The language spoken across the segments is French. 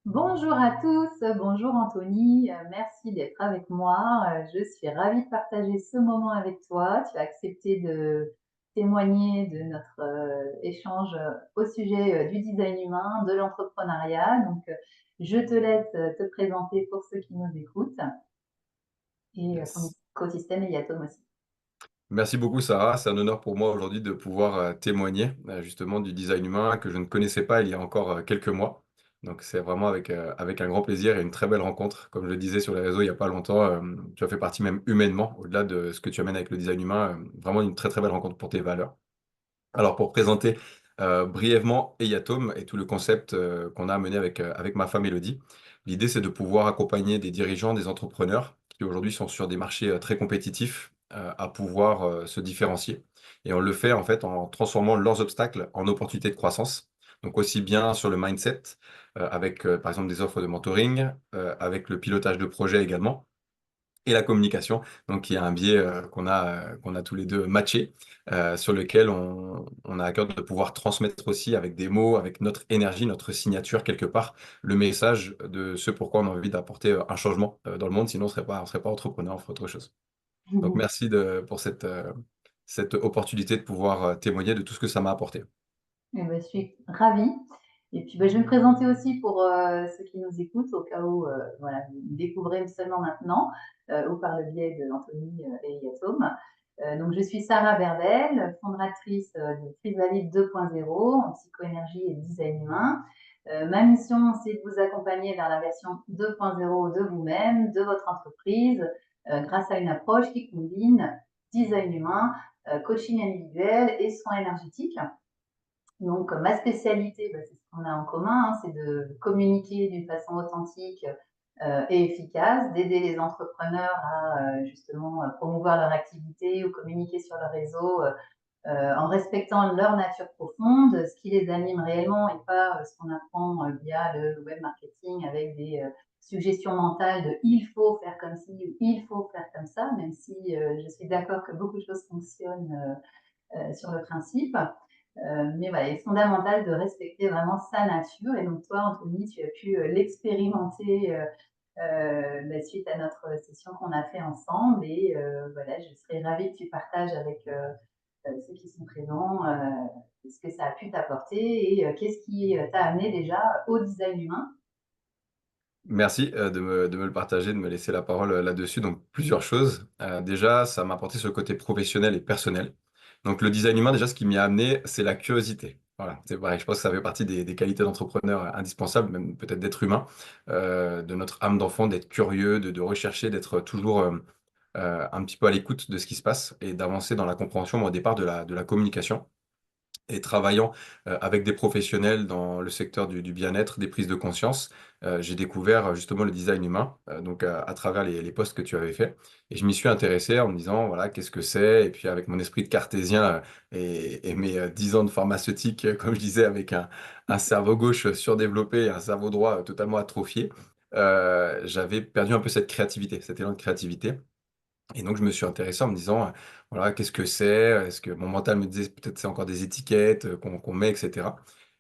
Bonjour à tous, bonjour Anthony, merci d'être avec moi. Je suis ravie de partager ce moment avec toi. Tu as accepté de témoigner de notre échange au sujet du design humain, de l'entrepreneuriat. Je te laisse te présenter pour ceux qui nous écoutent et ton Yes. écosystème et Yatom aussi. Merci beaucoup Sarah, c'est un honneur pour moi aujourd'hui de pouvoir témoigner justement du design humain que je ne connaissais pas il y a encore quelques mois. Donc c'est vraiment avec un grand plaisir et une très belle rencontre. Comme je le disais sur les réseaux il n'y a pas longtemps, tu as fait partie même humainement, au-delà de ce que tu amènes avec le design humain, vraiment une très très belle rencontre pour tes valeurs. Alors pour présenter brièvement Eyatome et tout le concept qu'on a mené avec ma femme Elodie, l'idée c'est de pouvoir accompagner des dirigeants, des entrepreneurs qui aujourd'hui sont sur des marchés très compétitifs à pouvoir se différencier. Et on le fait en fait en transformant leurs obstacles en opportunités de croissance. Donc aussi bien sur le mindset, avec par exemple des offres de mentoring, avec le pilotage de projets également et la communication. Donc, il y a un biais qu'on a tous les deux matché, sur lequel on a à cœur de pouvoir transmettre aussi avec des mots, avec notre énergie, notre signature quelque part, le message de ce pourquoi on a envie d'apporter un changement dans le monde. Sinon, on serait pas entrepreneur, on ferait autre chose. Donc, merci pour cette opportunité de pouvoir témoigner de tout ce que ça m'a apporté. Eh ben, je suis ravie. Et puis, je vais me présenter aussi pour ceux qui nous écoutent, au cas où voilà, vous me découvrez seulement maintenant, ou par le biais d'Anthony et Yatom. Je suis Sarah Berdel, fondatrice de Chrysalide 2.0 en psychoénergie et design humain. Ma mission, c'est de vous accompagner vers la version 2.0 de vous-même, de votre entreprise, grâce à une approche qui combine design humain, coaching individuel et soins énergétiques. Ma spécialité, c'est ce qu'on a en commun, hein, c'est de communiquer d'une façon authentique et efficace, d'aider les entrepreneurs à justement promouvoir leur activité ou communiquer sur leur réseau en respectant leur nature profonde, ce qui les anime réellement et pas ce qu'on apprend via le web marketing avec des suggestions mentales de il faut faire comme ci ou il faut faire comme ça, même si je suis d'accord que beaucoup de choses fonctionnent sur le principe. Mais voilà, il est fondamental de respecter vraiment sa nature. Et donc, toi, Anthony, tu as pu l'expérimenter suite à notre session qu'on a fait ensemble. Et voilà, je serais ravie que tu partages avec ceux qui sont présents ce que ça a pu t'apporter et qu'est-ce qui t'a amené déjà au design humain. Merci de me le partager, de me laisser la parole là-dessus. Donc, plusieurs choses. Déjà, ça m'a apporté ce côté professionnel et personnel. Donc, le design humain, déjà, ce qui m'y a amené, c'est la curiosité. Voilà, c'est pareil. Je pense que ça fait partie des qualités d'entrepreneur indispensables, même peut-être d'être humain, de notre âme d'enfant, d'être curieux, de rechercher, d'être toujours un petit peu à l'écoute de ce qui se passe et d'avancer dans la compréhension, moi, au départ, de la communication et travaillant avec des professionnels dans le secteur du bien-être, des prises de conscience, j'ai découvert justement le design humain, donc à travers les posts que tu avais fait. Et je m'y suis intéressé en me disant, voilà, qu'est-ce que c'est? Et puis avec mon esprit de cartésien et mes 10 ans de pharmaceutique, comme je disais, avec un cerveau gauche surdéveloppé et un cerveau droit totalement atrophié, j'avais perdu un peu cette créativité, cet élan de créativité. Et donc, je me suis intéressé en me disant, voilà, qu'est-ce que c'est? Est-ce que mon mental me disait peut-être c'est encore des étiquettes qu'on met, etc.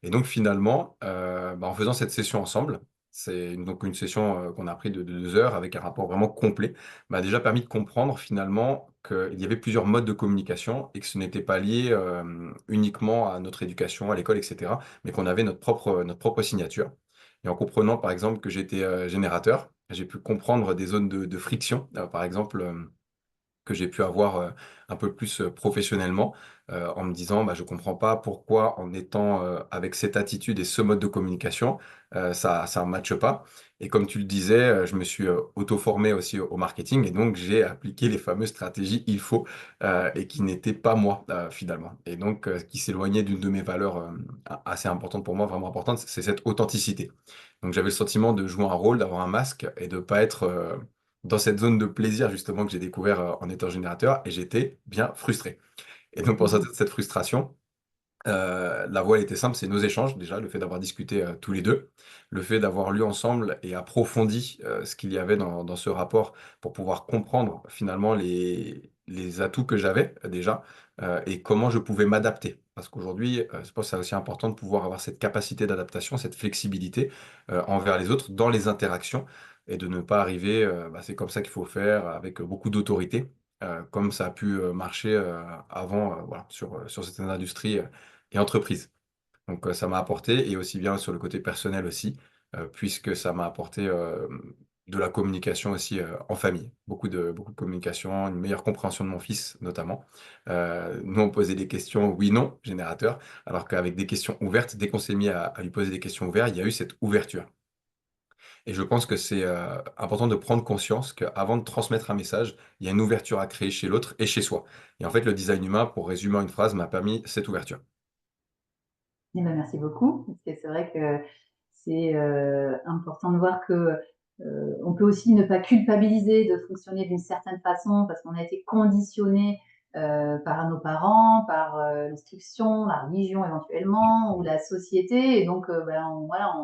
Et donc, finalement, en faisant cette session ensemble, donc une session qu'on a pris de 2 heures avec un rapport vraiment complet, m'a déjà permis de comprendre finalement qu'il y avait plusieurs modes de communication et que ce n'était pas lié uniquement à notre éducation, à l'école, etc., mais qu'on avait notre propre signature. Et en comprenant, par exemple, que j'étais générateur, j'ai pu comprendre des zones de friction, par exemple. Que j'ai pu avoir un peu plus professionnellement, en me disant, bah, je comprends pas pourquoi en étant avec cette attitude et ce mode de communication, ça ne matche pas. Et comme tu le disais, je me suis auto-formé aussi au marketing et donc j'ai appliqué les fameuses stratégies il faut et qui n'étaient pas moi finalement. Et donc qui s'éloignaient d'une de mes valeurs assez importantes pour moi, vraiment importante, c'est cette authenticité. Donc j'avais le sentiment de jouer un rôle, d'avoir un masque et de pas être dans cette zone de plaisir justement que j'ai découvert en étant générateur et j'étais bien frustré. Et donc pour sortir de cette frustration, la voie elle était simple, c'est nos échanges déjà, le fait d'avoir discuté tous les deux, le fait d'avoir lu ensemble et approfondi ce qu'il y avait dans ce rapport pour pouvoir comprendre finalement les atouts que j'avais déjà et comment je pouvais m'adapter. Parce qu'aujourd'hui, je pense que c'est aussi important de pouvoir avoir cette capacité d'adaptation, cette flexibilité envers les autres dans les interactions et de ne pas arriver, bah, c'est comme ça qu'il faut faire avec beaucoup d'autorité, comme ça a pu marcher avant voilà, sur certaines industries et entreprises. Donc ça m'a apporté, et aussi bien sur le côté personnel aussi, puisque ça m'a apporté de la communication aussi en famille. Beaucoup de communication, une meilleure compréhension de mon fils notamment. Nous, on posait des questions oui-non, générateur, alors qu'avec des questions ouvertes, dès qu'on s'est mis à lui poser des questions ouvertes, il y a eu cette ouverture. Et je pense que c'est important de prendre conscience qu'avant de transmettre un message, il y a une ouverture à créer chez l'autre et chez soi. Et en fait, le design humain, pour résumer en une phrase, m'a permis cette ouverture. Eh ben, merci beaucoup, parce que c'est vrai que c'est important de voir que on peut aussi ne pas culpabiliser de fonctionner d'une certaine façon parce qu'on a été conditionné par nos parents, par l'instruction, la religion éventuellement, ou la société, et donc ben, voilà,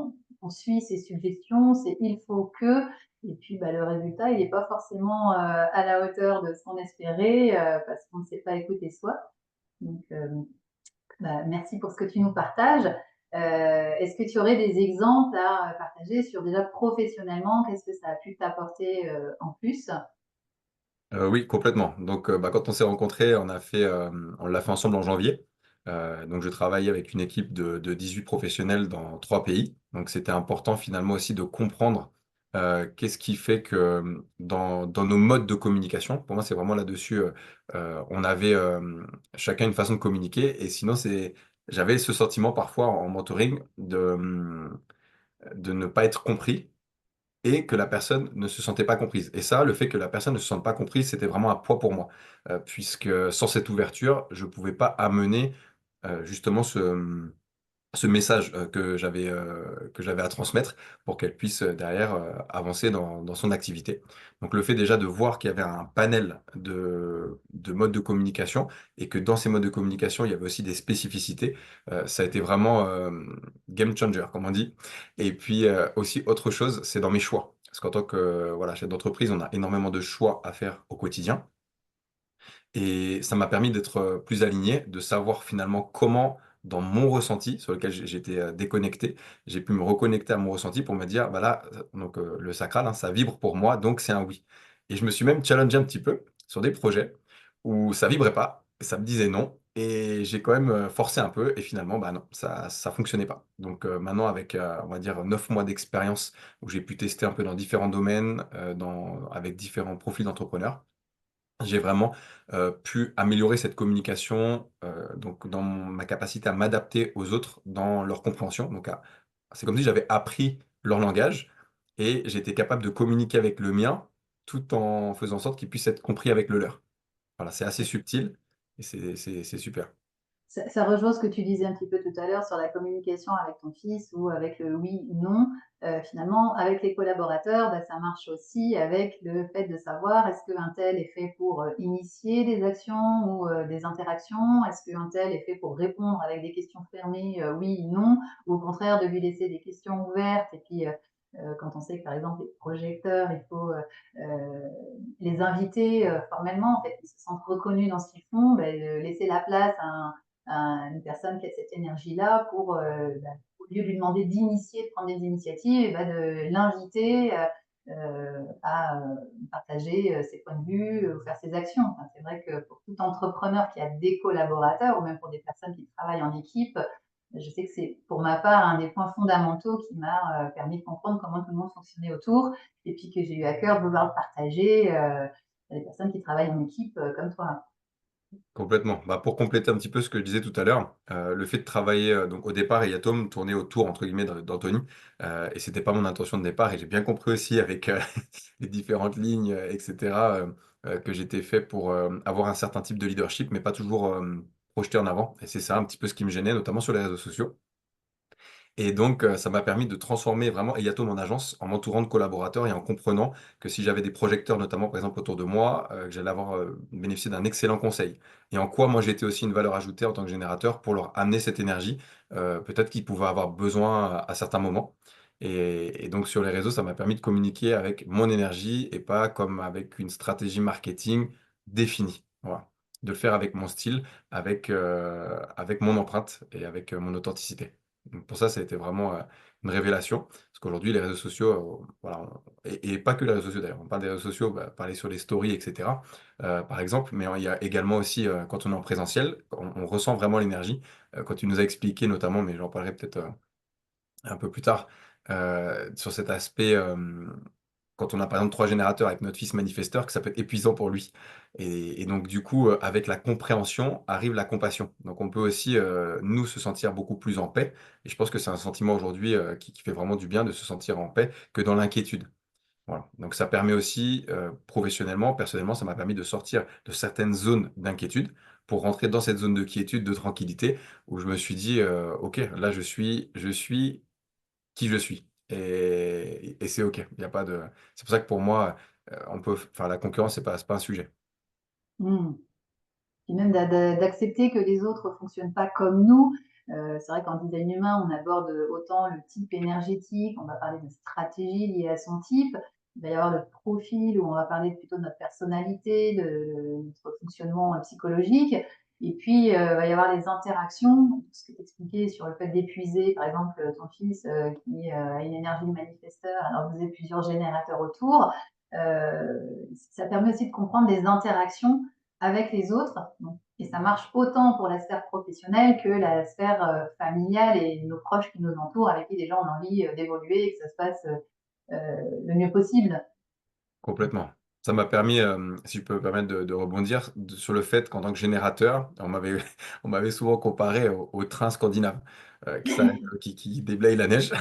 on suit ces suggestions, c'est il faut que, et puis bah, le résultat, il n'est pas forcément à la hauteur de ce qu'on espérait parce qu'on ne s'est pas écouté soi. Donc, bah, merci pour ce que tu nous partages. Est-ce que tu aurais des exemples à partager sur déjà professionnellement, qu'est-ce que ça a pu t'apporter en plus? Oui, complètement. Donc, bah, quand on s'est rencontrés, on l'a fait ensemble en janvier. Donc, je travaillais avec une équipe de 18 professionnels dans 3 pays. Donc, c'était important finalement aussi de comprendre qu'est-ce qui fait que dans nos modes de communication, pour moi, c'est vraiment là-dessus, on avait chacun une façon de communiquer. Et sinon, j'avais ce sentiment parfois en mentoring de ne pas être compris et que la personne ne se sentait pas comprise. Et ça, le fait que la personne ne se sente pas comprise, c'était vraiment un poids pour moi, puisque sans cette ouverture, je ne pouvais pas amener justement ce message que j'avais à transmettre pour qu'elle puisse derrière avancer dans son activité. Donc le fait déjà de voir qu'il y avait un panel de modes de communication et que dans ces modes de communication, il y avait aussi des spécificités, ça a été vraiment game changer, comme on dit. Et puis aussi autre chose, c'est dans mes choix. Parce qu'en tant que voilà, chef d'entreprise, on a énormément de choix à faire au quotidien. Et ça m'a permis d'être plus aligné, de savoir finalement comment, dans mon ressenti, sur lequel j'étais déconnecté, j'ai pu me reconnecter à mon ressenti pour me dire, bah là, donc le sacral, hein, ça vibre pour moi, donc c'est un oui. Et je me suis même challengé un petit peu sur des projets où ça vibrait pas, ça me disait non, et j'ai quand même forcé un peu, et finalement, bah non, ça fonctionnait pas. Donc maintenant, avec, on va dire, 9 mois d'expérience, où j'ai pu tester un peu dans différents domaines, avec différents profils d'entrepreneurs, j'ai vraiment pu améliorer cette communication, donc dans ma capacité à m'adapter aux autres dans leur compréhension. Donc, c'est comme si j'avais appris leur langage et j'étais capable de communiquer avec le mien tout en faisant en sorte qu'il puisse être compris avec le leur. Voilà, c'est assez subtil et c'est super. Ça rejoint ce que tu disais un petit peu tout à l'heure sur la communication avec ton fils ou avec le oui ou non. Finalement, avec les collaborateurs, bah, ça marche aussi avec le fait de savoir est-ce qu'un tel est fait pour initier des actions ou des interactions, est-ce qu'un tel est fait pour répondre avec des questions fermées, oui, non, ou au contraire de lui laisser des questions ouvertes. Et puis, quand on sait que par exemple les projecteurs, il faut les inviter formellement, en fait, ils se sentent reconnus dans ce qu'ils font, bah, laisser la place à une personne qui a cette énergie-là pour, bah, au lieu de lui demander d'initier, de prendre des initiatives, bah, de l'inviter à partager ses points de vue ou faire ses actions. Enfin, c'est vrai que pour tout entrepreneur qui a des collaborateurs ou même pour des personnes qui travaillent en équipe, je sais que c'est pour ma part un des points fondamentaux qui m'a permis de comprendre comment tout le monde fonctionnait autour et puis que j'ai eu à cœur de vouloir le partager à des personnes qui travaillent en équipe comme toi. Complètement. Bah, pour compléter un petit peu ce que je disais tout à l'heure, le fait de travailler, donc au départ, Yatom tournait autour, entre guillemets, d'Anthony, et c'était pas mon intention de départ, et j'ai bien compris aussi avec les différentes lignes, etc., que j'étais fait pour avoir un certain type de leadership, mais pas toujours projeté en avant. Et c'est ça un petit peu ce qui me gênait, notamment sur les réseaux sociaux. Et donc, ça m'a permis de transformer vraiment Eyato, mon agence, en m'entourant de collaborateurs et en comprenant que si j'avais des projecteurs, notamment par exemple autour de moi, que j'allais avoir bénéficié d'un excellent conseil. Et en quoi moi j'étais aussi une valeur ajoutée en tant que générateur pour leur amener cette énergie, peut-être qu'ils pouvaient avoir besoin à certains moments. Et donc sur les réseaux, ça m'a permis de communiquer avec mon énergie et pas comme avec une stratégie marketing définie. Voilà. De le faire avec mon style, avec mon empreinte et avec mon authenticité. Donc pour ça a été vraiment une révélation. Parce qu'aujourd'hui, les réseaux sociaux, voilà, et pas que les réseaux sociaux d'ailleurs, on parle des réseaux sociaux, bah, parler sur les stories, etc. Par exemple, mais il y a également aussi, quand on est en présentiel, on ressent vraiment l'énergie. Quand tu nous as expliqué notamment, mais j'en parlerai peut-être un peu plus tard, sur cet aspect, quand on a par exemple 3 générateurs avec notre fils manifesteur, que ça peut être épuisant pour lui. Et donc du coup, avec la compréhension arrive la compassion. Donc on peut aussi, nous, se sentir beaucoup plus en paix. Et je pense que c'est un sentiment aujourd'hui, qui fait vraiment du bien de se sentir en paix que dans l'inquiétude. Voilà. Donc ça permet aussi, professionnellement, personnellement, ça m'a permis de sortir de certaines zones d'inquiétude pour rentrer dans cette zone de quiétude, de tranquillité, où je me suis dit, OK, là je suis qui je suis. Et c'est OK. Il y a pas de C'est pour ça que pour moi, on peut enfin la concurrence, c'est pas un sujet. Mmh. Puis même d'accepter que les autres fonctionnent pas comme nous. C'est vrai qu'en design humain, on aborde autant le type énergétique, on va parler de stratégie liée à son type. Il va y avoir le profil où on va parler plutôt de notre personnalité, de notre fonctionnement psychologique. Et puis, il va y avoir les interactions, ce que tu expliquais sur le fait d'épuiser, par exemple, ton fils qui a une énergie de manifesteur, alors que vous avez plusieurs générateurs autour. Ça permet aussi de comprendre les interactions avec les autres. Et ça marche autant pour la sphère professionnelle que la sphère familiale et nos proches qui nous entourent, avec qui déjà on a envie d'évoluer et que ça se passe le mieux possible. Complètement. Ça m'a permis, si je peux me permettre de rebondir sur le fait qu'en tant que générateur, on m'avait on m'avait souvent comparé au train scandinave, qui s'arrête, qui déblaye la neige.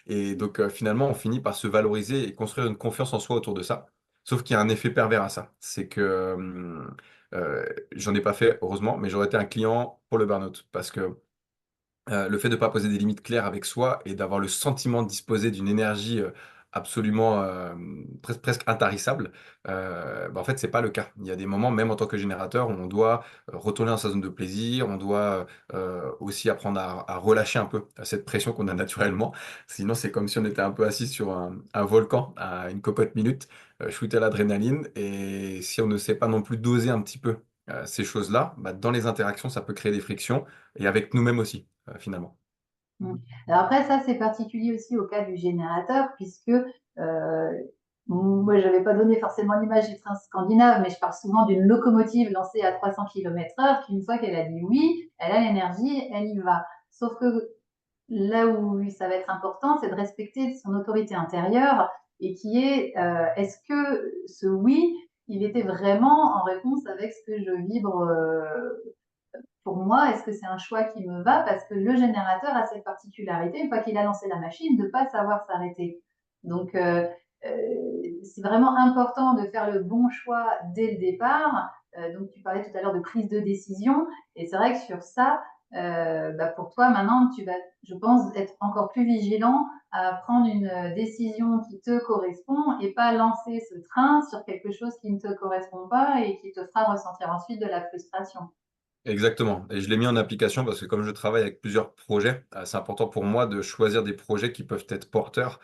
Et donc, finalement, on finit par se valoriser et construire une confiance en soi autour de ça. Sauf qu'il y a un effet pervers à ça. C'est que, j'en ai pas fait heureusement, mais j'aurais été un client pour le burn-out. Parce que le fait de ne pas poser des limites claires avec soi et d'avoir le sentiment de disposer d'une énergie, absolument, presque intarissable, bah, en fait, c'est pas le cas. Il y a des moments, même en tant que générateur, où on doit, retourner dans sa zone de plaisir, on doit, aussi apprendre à relâcher un peu, cette pression qu'on a naturellement. Sinon, c'est comme si on était un peu assis sur un volcan à une cocotte minute, shooté à l'adrénaline, et si on ne sait pas non plus doser un petit peu, ces choses-là, bah, dans les interactions, ça peut créer des frictions et avec nous-mêmes aussi, finalement. Mmh. Alors après ça, c'est particulier aussi au cas du générateur puisque, moi j'avais pas donné forcément l'image du train scandinave, mais je parle souvent d'une locomotive lancée à 300 km/h qui une fois qu'elle a dit oui, elle a l'énergie, elle y va. Sauf que là où ça va être important, c'est de respecter son autorité intérieure et qui est, est-ce que ce oui, il était vraiment en réponse avec ce que je vibre, pour moi, est-ce que c'est un choix qui me va? Parce que le générateur a cette particularité, une fois qu'il a lancé la machine, de ne pas savoir s'arrêter. Donc, c'est vraiment important de faire le bon choix dès le départ. Donc, tu parlais tout à l'heure de prise de décision. Et c'est vrai que sur ça, bah, pour toi, maintenant, tu vas, je pense, être encore plus vigilant à prendre une décision qui te correspond et pas lancer ce train sur quelque chose qui ne te correspond pas et qui te fera ressentir ensuite de la frustration. Exactement, et je l'ai mis en application parce que comme je travaille avec plusieurs projets, c'est important pour moi de choisir des projets qui peuvent être porteurs,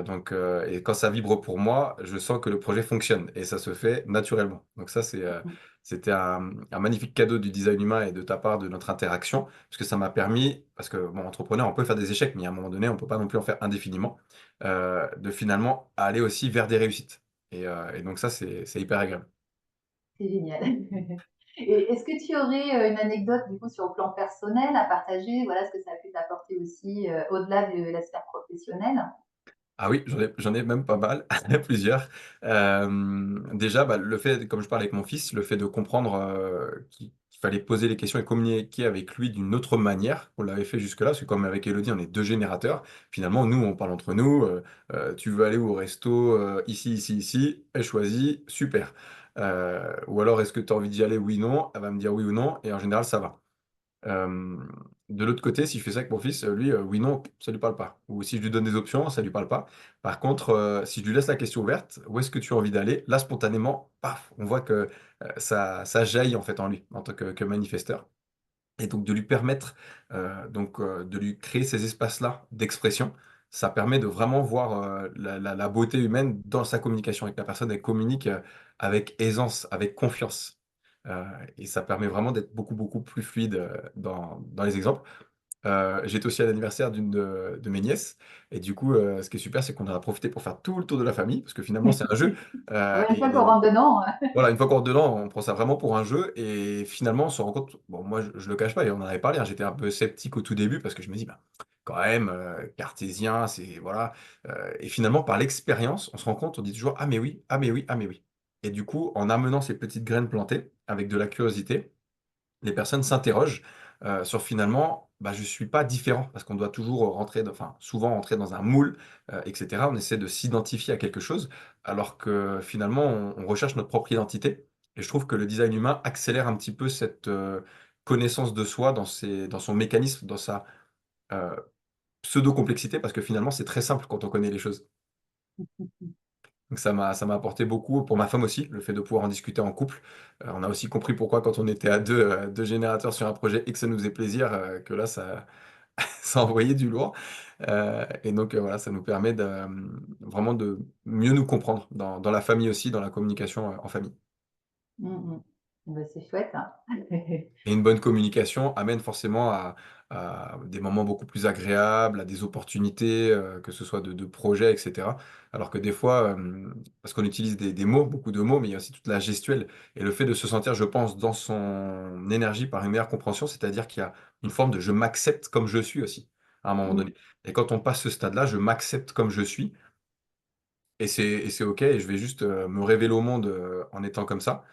donc et quand ça vibre pour moi, je sens que le projet fonctionne et ça se fait naturellement. Donc ça, c'était un magnifique cadeau du design humain et de ta part, de notre interaction, parce que ça m'a permis parce que bon, entrepreneur, on peut faire des échecs, mais à un moment donné, on peut pas non plus en faire indéfiniment, de finalement aller aussi vers des réussites et donc ça, c'est hyper agréable. C'est génial. Et est-ce que tu aurais une anecdote du coup sur le plan personnel à partager, voilà ce que ça a pu t'apporter aussi au-delà de la sphère professionnelle? Ah oui, j'en ai même pas mal, plusieurs. Déjà, bah, le fait, comme je parle avec mon fils, le fait de comprendre, qu'il fallait poser les questions et communiquer avec lui d'une autre manière qu'on l'avait fait jusque-là, parce que comme avec Elodie, on est 2 générateurs. Finalement, nous, on parle entre nous, «Tu veux aller où au resto? Ici, ici, ici». Elle choisit, super. Ou alors: «Est-ce que tu as envie d'y aller? Oui, non». Elle va me dire oui ou non et en général, ça va. Hem, de l'autre côté, si je fais ça avec mon fils, lui, oui, non, ça lui parle pas. Ou si je lui donne des options, ça lui parle pas. Par contre, si je lui laisse la question ouverte: «Où est-ce que tu as envie d'aller?» Là, spontanément, paf, on voit que, ça jaillit en fait en lui, en tant que manifesteur et donc de lui permettre, de lui créer ces espaces-là d'expression, ça permet de vraiment voir, la beauté humaine dans sa communication avec la personne. Elle communique, avec aisance, avec confiance. heu et ça permet vraiment d'être beaucoup, beaucoup plus fluide, dans les exemples. J'étais aussi à l'anniversaire d'une de mes nièces et du coup, ce qui est super, c'est qu'on en a profité pour faire tout le tour de la famille parce que finalement c'est un jeu, Ah bah, une fois qu'on et rentre dedans, voilà, une fois qu'on rentre dedans, on prend ça vraiment pour un jeu et finalement, on se rend compte bon, moi, je le cache pas et on en avait parlé, hein, j'étais un peu sceptique au tout début parce que je me dis: «Bah, quand même, cartésien, c'est voilà», et finalement, par l'expérience, on se rend compte, on dit toujours: «Ah mais oui, ah mais oui, ah mais oui», et du coup, en amenant ces petites graines plantées avec de la curiosité, les personnes s'interrogent, sur finalement, bah, je suis pas différent parce qu'on doit toujours rentrer enfin, souvent rentrer dans un moule, et cetera. On essaie de s'identifier à quelque chose alors que finalement on recherche notre propre identité et je trouve que le design humain accélère un petit peu cette, connaissance de soi dans son mécanisme, dans sa, heu, pseudo complexité parce que finalement c'est très simple quand on connaît les choses. Donc ça m'a apporté beaucoup, pour ma femme aussi, le fait de pouvoir en discuter en couple. On a aussi compris pourquoi quand on était à 2 2 générateurs sur un projet et que ça nous faisait plaisir, que là ça ça envoyait du lourd. Et donc, voilà, ça nous permet de, vraiment de mieux nous comprendre dans la famille aussi, dans la communication, en famille. mmh mh. Bah, c'est chouette, hein. Et une bonne communication amène forcément à des moments beaucoup plus agréables, à des opportunités, que ce soit de projets et cetera. Alors que des fois, parce qu'on utilise des mots, beaucoup de mots, mais il y a aussi toute la gestuelle et le fait de se sentir, je pense, dans son énergie par une meilleure compréhension, c'est-à-dire qu'il y a une forme de «je m'accepte comme je suis» aussi, à un moment Mmh. donné. Et quand on passe ce stade-là, je m'accepte comme je suis et c'est OK et je vais juste, me révéler au monde, en étant comme ça.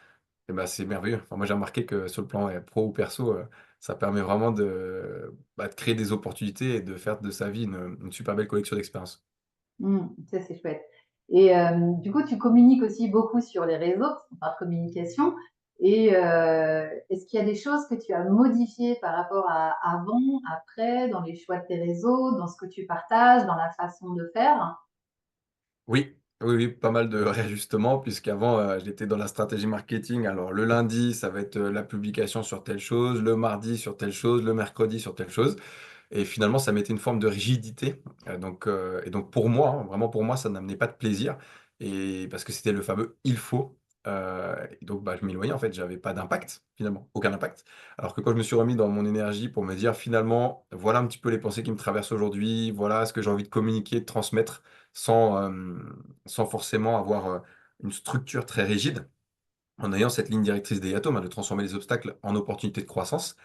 Et bah, c'est merveilleux. Enfin, moi, j'ai remarqué que sur le plan, pro ou perso, ça permet vraiment de créer des opportunités et de faire de sa vie une super belle collection d'expériences. Mmh, ça c'est chouette et du coup, tu communiques aussi beaucoup sur les réseaux, parce qu'on parle de communication et est-ce qu'il y a des choses que tu as modifiées par rapport à avant, après, dans les choix de tes réseaux, dans ce que tu partages, dans la façon de faire? Oui, oui, oui, pas mal de réajustements puisqu'avant, j'étais dans la stratégie marketing. Alors le lundi, ça va être, la publication sur telle chose, le mardi sur telle chose, le mercredi sur telle chose. Et finalement, ça mettait une forme de rigidité, et donc pour moi, hein, vraiment pour moi, ça n'amenait pas de plaisir et parce que c'était le fameux «il faut», et donc bah, je m'éloignais en fait, j'avais pas d'impact finalement, aucun impact. Alors que quand je me suis remis dans mon énergie pour me dire: «Finalement, voilà un petit peu les pensées qui me traversent aujourd'hui, voilà ce que j'ai envie de communiquer, de transmettre», sans, sans forcément avoir, une structure très rigide, en ayant cette ligne directrice des atomes, hein, de transformer les obstacles en opportunités de croissance.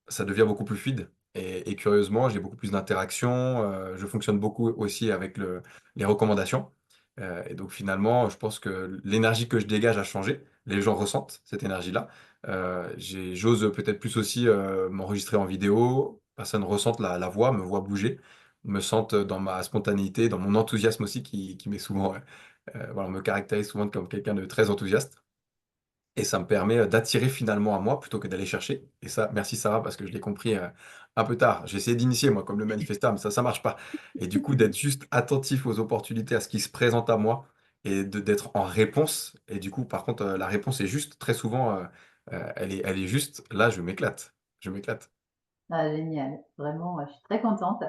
Ça devient beaucoup plus fluide et curieusement, j'ai beaucoup plus d'interactions, je fonctionne beaucoup aussi avec les recommandations, et donc finalement, je pense que l'énergie que je dégage a changé. Les gens ressentent cette énergie-là. J'ose peut-être plus aussi, m'enregistrer en vidéo. Personnes ressentent la voix, me voient bouger, me sentent dans ma spontanéité, dans mon enthousiasme aussi qui m'est souvent, voilà, on me caractérise souvent comme quelqu'un de très enthousiaste. Et ça me permet, d'attirer finalement à moi plutôt que d'aller chercher et ça merci Sarah parce que je l'ai compris, un peu tard. J'ai essayé d'initier moi comme le manifestar mais ça marche pas et du coup d'être juste attentif aux opportunités, à ce qui se présente à moi et d'être en réponse et du coup par contre, la réponse est juste très souvent, elle est juste, là je m'éclate, je m'éclate. Ah génial, vraiment, je suis très contente.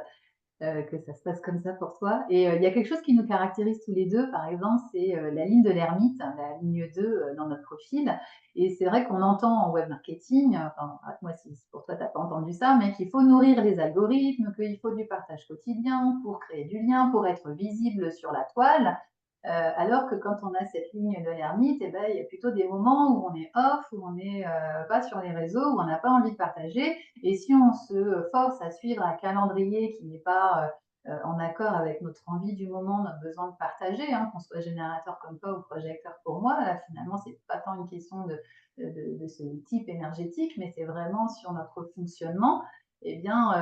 Que ça se passe comme ça pour toi et il y a quelque chose qui nous caractérise tous les 2, par exemple, c'est, la ligne de l'ermite, la ligne 2 dans notre profil et c'est vrai qu'on entend en web marketing, enfin, arrête-moi si pour toi tu as pas entendu ça, mais qu'il faut nourrir les algorithmes, qu'il faut du partage quotidien pour créer du lien, pour être visible sur la toile. Alors que quand on a cette ligne de l'ermite, eh ben, il y a plutôt des moments où on est off, où on n'est pas sur les réseaux, où on n'a pas envie de partager. Et si on se force à suivre un calendrier qui n'est pas en accord avec notre envie du moment, notre besoin de partager, hein, qu'on soit générateur comme toi ou projecteur pour moi, là, finalement, c'est pas tant une question de ce type énergétique, mais c'est vraiment sur notre fonctionnement eh bien,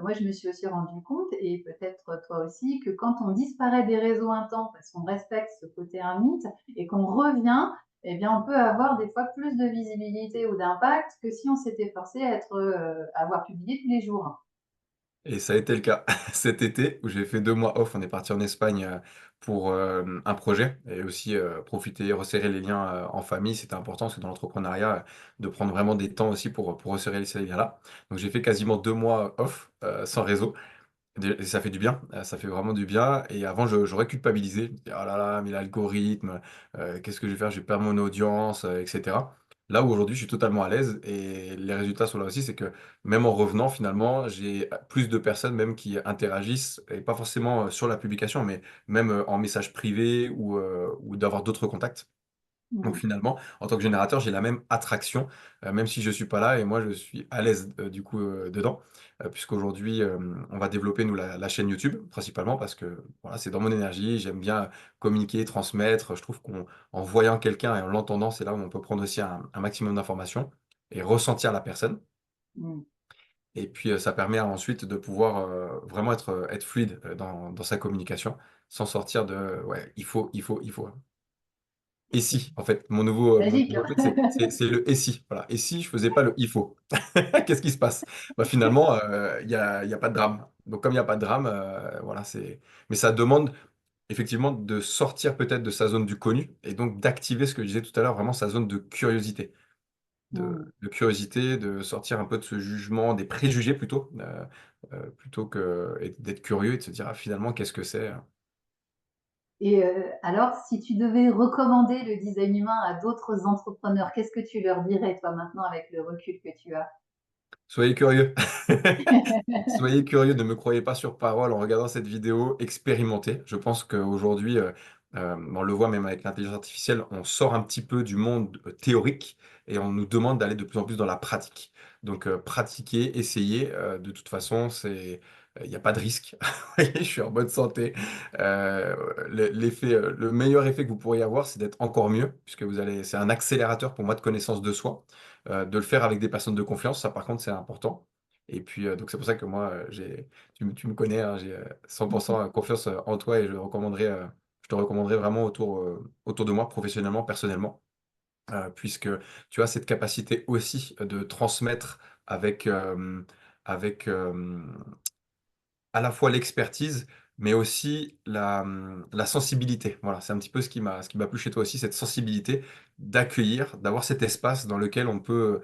moi, je me suis aussi rendu compte, et peut-être toi aussi, que quand on disparaît des réseaux un temps parce qu'on respecte ce côté ermite et qu'on revient, eh bien, on peut avoir des fois plus de visibilité ou d'impact que si on s'était forcé à être, à avoir publié tous les jours. Et ça a été le cas cet été où j'ai fait 2 mois off. On est parti en Espagne, pour, un projet et aussi, profiter, resserrer les liens, en famille. C'était important parce que dans l'entrepreneuriat, de prendre vraiment des temps aussi pour resserrer ces liens-là. Donc j'ai fait quasiment 2 mois off, sans réseau et ça fait du bien, ça fait vraiment du bien et avant j'aurais culpabilisé. Je me disais: «Oh là là, mais l'algorithme, qu'est-ce que je vais faire? Je vais perdre mon audience», et cetera. Là où aujourd'hui, je suis totalement à l'aise et les résultats sont là aussi, c'est que même en revenant, finalement, j'ai plus de personnes même qui interagissent, et pas forcément sur la publication, mais même en message privé ou d'avoir d'autres contacts. Donc Mmh. finalement, en tant que générateur, j'ai la même attraction, même si je suis pas là et moi je suis à l'aise, du coup, dedans. Puisqu'aujourd'hui, on va développer nous la chaîne YouTube principalement parce que voilà, c'est dans mon énergie, j'aime bien communiquer, transmettre. Je trouve qu'en voyant quelqu'un et en l'entendant, c'est là où on peut prendre aussi un maximum d'informations et ressentir la personne. Mmh. Et puis, ça permet ensuite de pouvoir, vraiment être fluide, dans sa communication, sans sortir de: «Ouais, il faut». Et si, en fait, mon Magique, nouveau hein? truc, c'est le et si, voilà. Et si je faisais pas le il faut? Qu'est-ce qui se passe? Bah, finalement, il y a pas de drame. Donc comme il y a pas de drame, voilà, mais ça demande effectivement de sortir peut-être de sa zone du connu et donc d'activer ce que je disais tout à l'heure, vraiment sa zone de curiosité. Mmh. De curiosité, de sortir un peu de ce jugement, des préjugés plutôt que et d'être curieux et de se dire: «Ah finalement, qu'est-ce que c'est?» Et alors si tu devais recommander le design humain à d'autres entrepreneurs, qu'est-ce que tu leur dirais, toi, maintenant avec le recul que tu as? Soyez curieux. Soyez curieux, ne me croyez pas sur parole en regardant cette vidéo, expérimentez. Je pense qu'aujourd'hui, on le voit même avec l'intelligence artificielle, on sort un petit peu du monde, théorique et on nous demande d'aller de plus en plus dans la pratique. Donc, pratiquez, essayez, de toute façon, il y a pas de risque. Vous voyez, je suis en bonne santé. Le meilleur effet que vous pourriez avoir, c'est d'être encore mieux puisque c'est un accélérateur pour moi de connaissance de soi. De le faire avec des personnes de confiance, ça par contre, c'est important. Et puis, donc c'est pour ça que moi, tu me connais, hein, j'ai 100% confiance, en toi et je te recommanderais vraiment autour de moi, professionnellement, personnellement, puisque tu as cette capacité aussi de transmettre avec, avec, à la fois l'expertise, mais aussi la sensibilité. Voilà, c'est un petit peu ce qui m'a plu chez toi aussi, cette sensibilité d'accueillir, d'avoir cet espace dans lequel on peut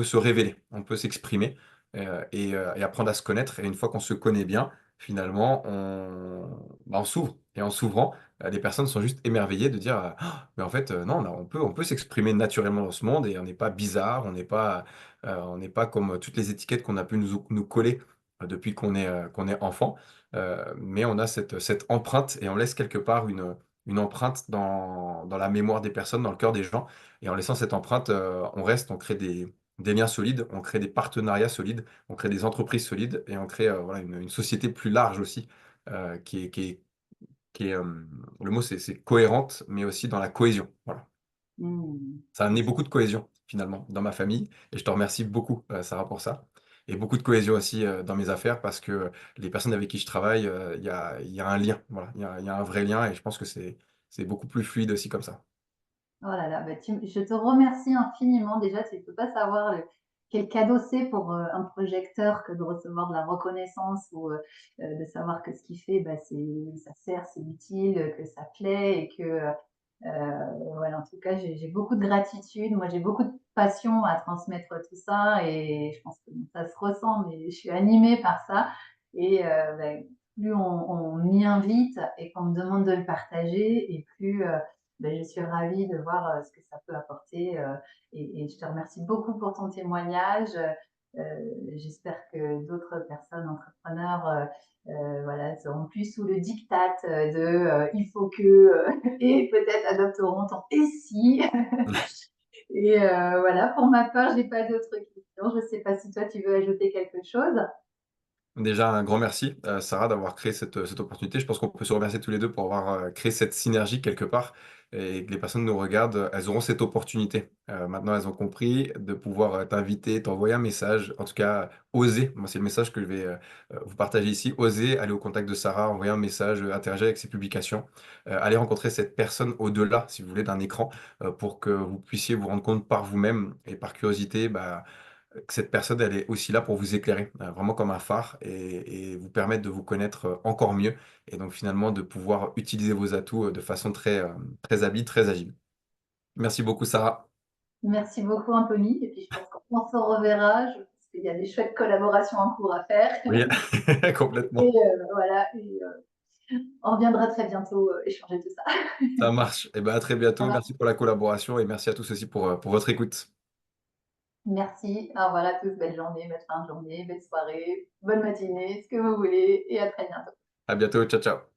se révéler, on peut s'exprimer, et apprendre à se connaître et une fois qu'on se connaît bien, finalement, on s'ouvre et en s'ouvrant, les personnes sont juste émerveillées de dire: «Ah, mais en fait, non, on peut s'exprimer naturellement dans ce monde et on n'est pas bizarre, on n'est pas comme toutes les étiquettes qu'on a pu nous coller depuis qu'on est enfant, mais on a cette empreinte et on laisse quelque part une empreinte dans la mémoire des personnes, dans le cœur des gens et en laissant cette empreinte, on reste, on crée des liens solides, on crée des partenariats solides, on crée des entreprises solides et on crée, voilà une société plus large aussi, le mot c'est cohérente, mais aussi dans la cohésion, voilà. Mmh. Ça a amené beaucoup de cohésion, finalement, dans ma famille et je te remercie beaucoup, Sarah, pour ça et beaucoup de cohésion aussi, dans mes affaires parce que les personnes avec qui je travaille, il y a un lien, voilà. Il y a un vrai lien et je pense que c'est beaucoup plus fluide aussi comme ça. Oh là là, bah, je te remercie infiniment. Déjà, tu ne peux pas savoir quel cadeau c'est pour un projecteur que de recevoir de la reconnaissance ou de savoir que ce qu'il fait, bah, ça sert, c'est utile, que ça plaît et que voilà, en tout cas, j'ai beaucoup de gratitude. Moi, j'ai beaucoup de passion à transmettre tout ça et je pense que ça se ressent, mais je suis animée par ça. Et bah, plus on m'y invite et qu'on me demande de le partager, et plus ben, je suis ravie de voir ce que ça peut apporter. Et je te remercie beaucoup pour ton témoignage. J'espère que d'autres personnes entrepreneurs voilà, seront plus sous le diktat de il faut que et peut-être adopteront ton et si. Et voilà, pour ma part, j'ai pas d'autres questions. Je ne sais pas si toi tu veux ajouter quelque chose. Déjà, un grand merci, Sarah, d'avoir créé cette opportunité. Je pense qu'on peut se remercier tous les 2 pour avoir, créé cette synergie quelque part et que les personnes nous regardent, elles auront cette opportunité. Maintenant, elles ont compris de pouvoir, t'inviter, t'envoyer un message, en tout cas, oser. Moi, c'est le message que je vais, vous partager ici. Oser aller au contact de Sarah, envoyer un message, interagir avec ses publications, aller rencontrer cette personne au-delà, si vous voulez, d'un écran, pour que vous puissiez vous rendre compte par vous-même et par curiosité, bah, que cette personne, elle est aussi là pour vous éclairer, vraiment comme un phare et vous permettre de vous connaître, encore mieux et donc finalement de pouvoir utiliser vos atouts, de façon très habile, très agile. Merci beaucoup Sarah. Merci beaucoup, Anthony. Et puis, je pense qu'on se reverra. Je pense qu'il y a des chouettes collaborations en cours à faire. Oui, Et complètement. voilà. Et, On reviendra très bientôt échanger tout ça. Ça marche. Et ben, à très Ça bientôt. marche. Merci pour la collaboration et merci à tous aussi pour votre écoute. Merci. Au revoir à tous. Belle journée, belle fin de journée, belle soirée, bonne matinée, ce que vous voulez, et à très bientôt. À bientôt. Ciao, ciao.